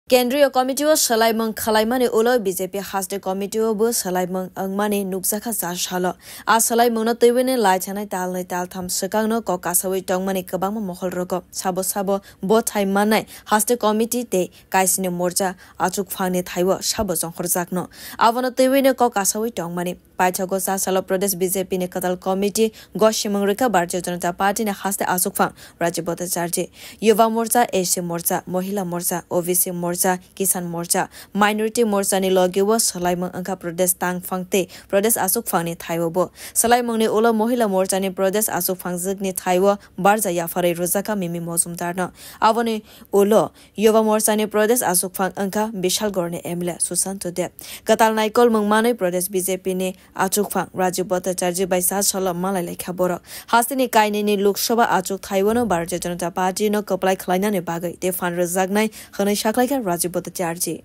Kendriya Committee o Salaimang Khalaimani Ulo BJP Hasde Committee o Bu Salaimang Angmani Nukzakha Zashalo A Salaimang no Tiwini Laichanai Talnai Tal Tham Sekang no Kokasawi Tongmani Kabang Mohol Roko Sabo Bo Thai Manai Hasde Committee Te Kaisini Morja Achuk Phani Thaiwa Sabo Zongkhorjak no Avano Tiwini Kokasawi Tongmani Paithago Salo Pradesh BJP ne Katal Committee Goshimang Rika Bharatiya Janata Party ne Hasde Achuk Phang Rajya Bhattacharya Yuva Morcha AC Morcha Mohila Morcha OVC Morcha Kisan Morcha Minority Morcha ni logiwa Salaimang Angka Pradesh Tang Phangte Pradesh Achuk Phang ni Thaiwo bo Salaimang ni Ulo Mohila Morcha ni Pradesh Achuk Phang zik ni Thaiwo Barja Yafare Rozaka Mimi Mozumdar na Avoni Ulo Yuva Morcha ni Pradesh Achuk Phang Angka Bishalgor ni MLA Susanto Deb Katal Naikol Mangmanai Pradesh BJP ni Achuk Phang Rajya Bhattacharya by Sashala Malai Lekha Borok Hastini Kaini ni Lok Sabha Achuk Thaiwo no Bharatiya Janata Party no Kaplai Khlaina ni bagai te fan razagnai Khanai Shaklaika Rajya Bhattacharya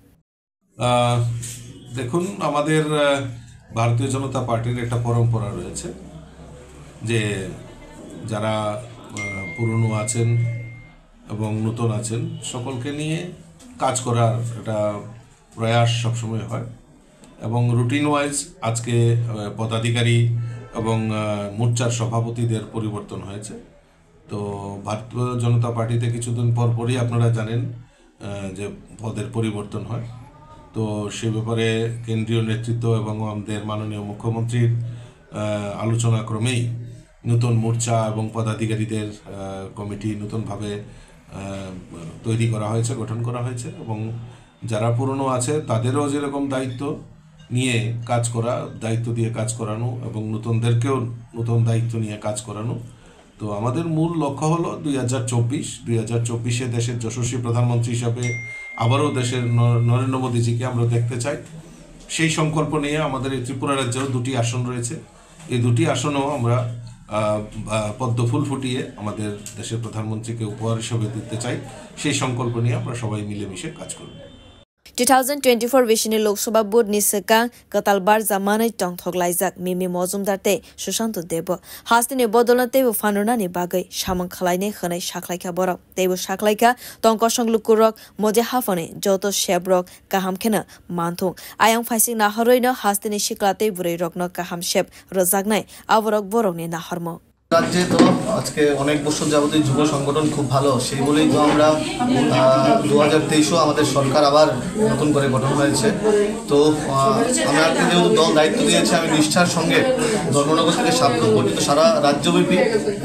দেখুন আমাদের ভারতীয় জনতা পার্টির একটা পরম্পরা রয়েছে যে যারা পুরনো আছেন এবং নতুন আছেন সকলকে নিয়ে কাজ করার একটা প্রয়াস সব সময় হয় এবং রুটিন ওয়াইজ আজকে পদাধিকারী এবং মোর্চার সভাপতিদের পরিবর্তন হয়েছে তো ভারতীয় জনতা পার্টিতে কিছুদিন পরই আপনারা জানেন যে পদের পরিবর্তন হয় তো সে ব্যাপারে কেন্দ্রীয় নেতৃত্ব এবং আমাদের মাননীয় মুখ্যমন্ত্রীর আলোচনা ক্রমেই নতুন মোর্চা এবং পদাধিকারীদের কমিটি নতুনভাবে তৈরি করা হয়েছে গঠন করা হয়েছে এবং যারা পুরনো আছে তাদেরও যেরকম দায়িত্ব নিয়ে কাজ করা দায়িত্ব দিয়ে কাজ করানো এবং নতুনদেরকেও নতুন দায়িত্ব নিয়ে কাজ করানো তো আমাদের মূল লক্ষ্য হলো 2024 দেশের যশস্বী প্রধানমন্ত্রী হিসাবে আবারও দেশের নরেন্দ্র মোদীজিকে আমরা দেখতে চাই সেই সংকল্প নিয়ে আমাদের এই ত্রিপুরা রাজ্যেও দুটি আসন রয়েছে এই দুটি আসনও আমরা পদ্ম ফুল ফুটিয়ে আমাদের দেশের প্রধানমন্ত্রীকে উপহার হিসেবে দিতে চাই সেই সংকল্প নিয়ে আমরা সবাই মিলেমিশে কাজ করব 2024 Vishini Lok Sabha Board ni Sekang Katalbar Zamanai Tongthok Laijak Mimi Mozumdar te Susanto Debo Hastini Bodolna te Fanona ni bagai Shamang Khlaine Khanai Shaklaika Borok Debo Shaklaika Tongkosong Lukurok Moje Hafane Joto Shebrok Kaham Khena Manthung Ayang Faising Naharoina Hastini Shiklate Burei Rokno Kaham Shep Rozagnai Avorok Borok ni Naharmo রাজ্যে তো আজকে অনেক বছর যাবতীয় যুব সংগঠন খুব ভালো সেই বলেই তো আমরা 2023 আমাদের সরকার আবার নতুন করে গঠন হয়েছে তো আমাকে যেহেতু দল দায়িত্ব দিয়েছে আমি নিষ্ঠার সঙ্গে ধর্মনগর থেকে সাবরুম পর্যন্ত সারা রাজ্যব্যাপী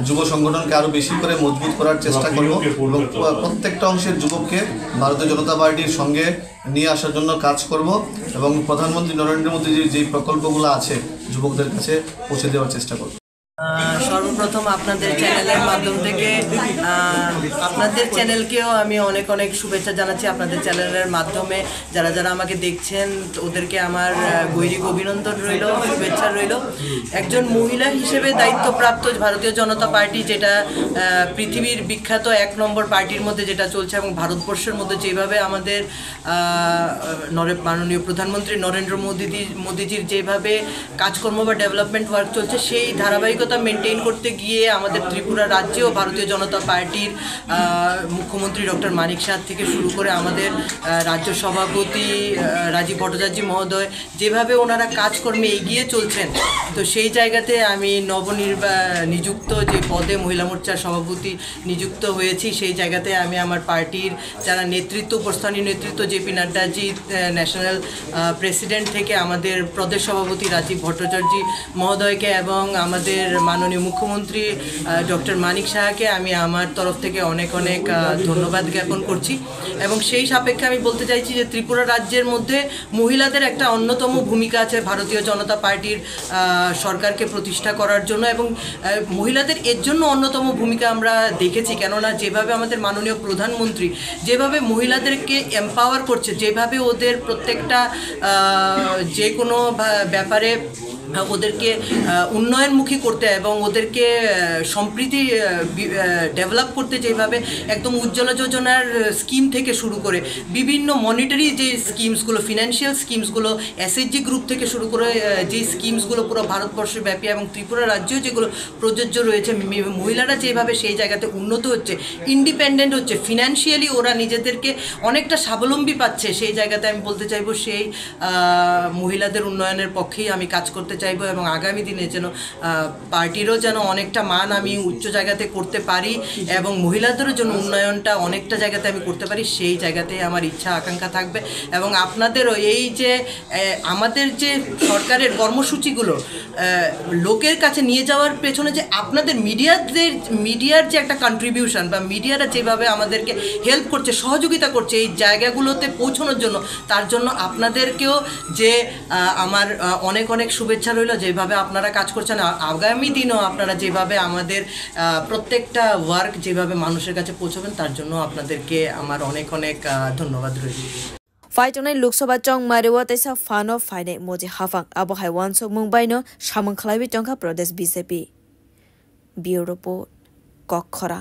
যুব সংগঠনকে আরও বেশি করে মজবুত করার চেষ্টা করব এবং প্রত্যেকটা অংশের যুবককে ভারতীয় জনতা পার্টির সঙ্গে নিয়ে আসার জন্য কাজ করব এবং প্রধানমন্ত্রী নরেন্দ্র মোদীজির যে প্রকল্পগুলো আছে যুবকদের কাছে পৌঁছে দেওয়ার চেষ্টা করব সর্বপ্রথম আপনাদের চ্যানেলের মাধ্যম থেকে আপনাদের চ্যানেলকেও আমি অনেক অনেক শুভেচ্ছা জানাচ্ছি আপনাদের চ্যানেলের মাধ্যমে যারা যারা আমাকে দেখছেন ওদেরকে আমার গৈরিক অভিনন্দন রইল শুভেচ্ছা রইল একজন মহিলা হিসেবে দায়িত্বপ্রাপ্ত ভারতীয় জনতা পার্টি যেটা পৃথিবীর বিখ্যাত 1 নম্বর পার্টির মধ্যে যেটা চলছে এবং ভারতবর্ষের মধ্যে যেভাবে আমাদের মাননীয় প্রধানমন্ত্রী নরেন্দ্র মোদীজির যেভাবে কাজকর্ম বা ডেভেলপমেন্ট ওয়ার্ক চলছে সেই ধারাবাহিকতা মেনটেন করতে গিয়ে আমাদের ত্রিপুরা রাজ্যেও ভারতীয় জনতা পার্টির মুখ্যমন্ত্রী ডক্টর মানিক সাহা থেকে শুরু করে আমাদের রাজ্য সভাপতি রাজীব ভট্টাচার্য মহোদয় যেভাবে ওনারা কাজকর্মে এগিয়ে চলছেন তো সেই জায়গাতে আমি নিযুক্ত যে পদে মহিলা মোর্চার সভাপতি নিযুক্ত হয়েছি সেই জায়গাতে আমি আমার পার্টির যারা নেতৃত্ব উপস্থানীয় নেতৃত্ব জেপি নাড্ডাজি ন্যাশনাল প্রেসিডেন্ট থেকে আমাদের প্রদেশ সভাপতি রাজীব ভট্টাচার্য মহোদয়কে এবং আমাদের মাননীয় মুখ্যমন্ত্রী ডক্টর মানিক সাহাকে আমি আমার তরফ থেকে অনেক অনেক ধন্যবাদ জ্ঞাপন করছি এবং সেই সাপেক্ষে আমি বলতে চাইছি যে ত্রিপুরা রাজ্যের মধ্যে মহিলাদের একটা অন্যতম ভূমিকা আছে ভারতীয় জনতা পার্টির সরকারকে প্রতিষ্ঠা করার জন্য এবং মহিলাদের এর জন্য অন্যতম ভূমিকা আমরা দেখেছি কেননা যেভাবে আমাদের মাননীয় প্রধানমন্ত্রী যেভাবে মহিলাদেরকে এম্পাওয়ার করছে যেভাবে ওদের প্রত্যেকটা যে কোনো ব্যাপারে ওদেরকে উন্নয়নমুখী করতে এবং ওদেরকে সম্প্রীতি ডেভেলপ করতে, যেভাবে একদম উজ্জ্বলা যোজনার স্কিম থেকে শুরু করে বিভিন্ন মনিটারি যে স্কিমসগুলো, ফিনান্সিয়াল স্কিমসগুলো, এসএইচজি গ্রুপ থেকে শুরু করে যে স্কিমসগুলো পুরো ভারতবর্ষব্যাপী এবং ত্রিপুরা রাজ্যেও যেগুলো প্রযোজ্য রয়েছে, মহিলারা যেভাবে সেই জায়গাতে উন্নত হচ্ছে, ইন্ডিপেন্ডেন্ট হচ্ছে, ফিনান্সিয়ালি ওরা নিজেদেরকে অনেকটা স্বাবলম্বী পাচ্ছে, সেই জায়গাতে আমি বলতে চাইবো সেই মহিলাদের উন্নয়নের পক্ষেই আমি কাজ করতে চাইবো এবং আগামী দিনে যেন পার্টিরও যেন অনেকটা মান আমি উচ্চ জায়গাতে করতে পারি এবং মহিলাদেরও জন্য উন্নয়নটা অনেকটা জায়গাতে আমি করতে পারি, সেই জায়গাতে আমার ইচ্ছা আকাঙ্ক্ষা থাকবে। এবং আপনাদেরও এই যে আমাদের যে সরকারের কর্মসূচিগুলো লোকের কাছে নিয়ে যাওয়ার পেছনে যে আপনাদের মিডিয়ার যে একটা কন্ট্রিবিউশন বা মিডিয়ারা যেভাবে আমাদেরকে হেল্প করছে, সহযোগিতা করছে এই জায়গাগুলোতে পৌঁছানোর জন্য, তার জন্য আপনাদেরকেও যে আমার অনেক অনেক শুভেচ্ছা রইল। যেভাবে আপনারা কাজ করছেন, আগামী দিনও আপনারা যেভাবে আমাদের প্রত্যেকটা ওয়ার্ক যেভাবে মানুষের কাছে পৌঁছাবেন, তার জন্য আপনাদেরকে আমার অনেক অনেক ধন্যবাদ রইল। ফাইটনাই লোকসভা চং মারিওয়া তেসা ফানো ফাইনে মজি হাফাং আবহাই ওয়ানসক মুম্বাইনো সামং খালাইবি টংকা প্রদেশ বিজেপি। Bureau report কক্ষরা।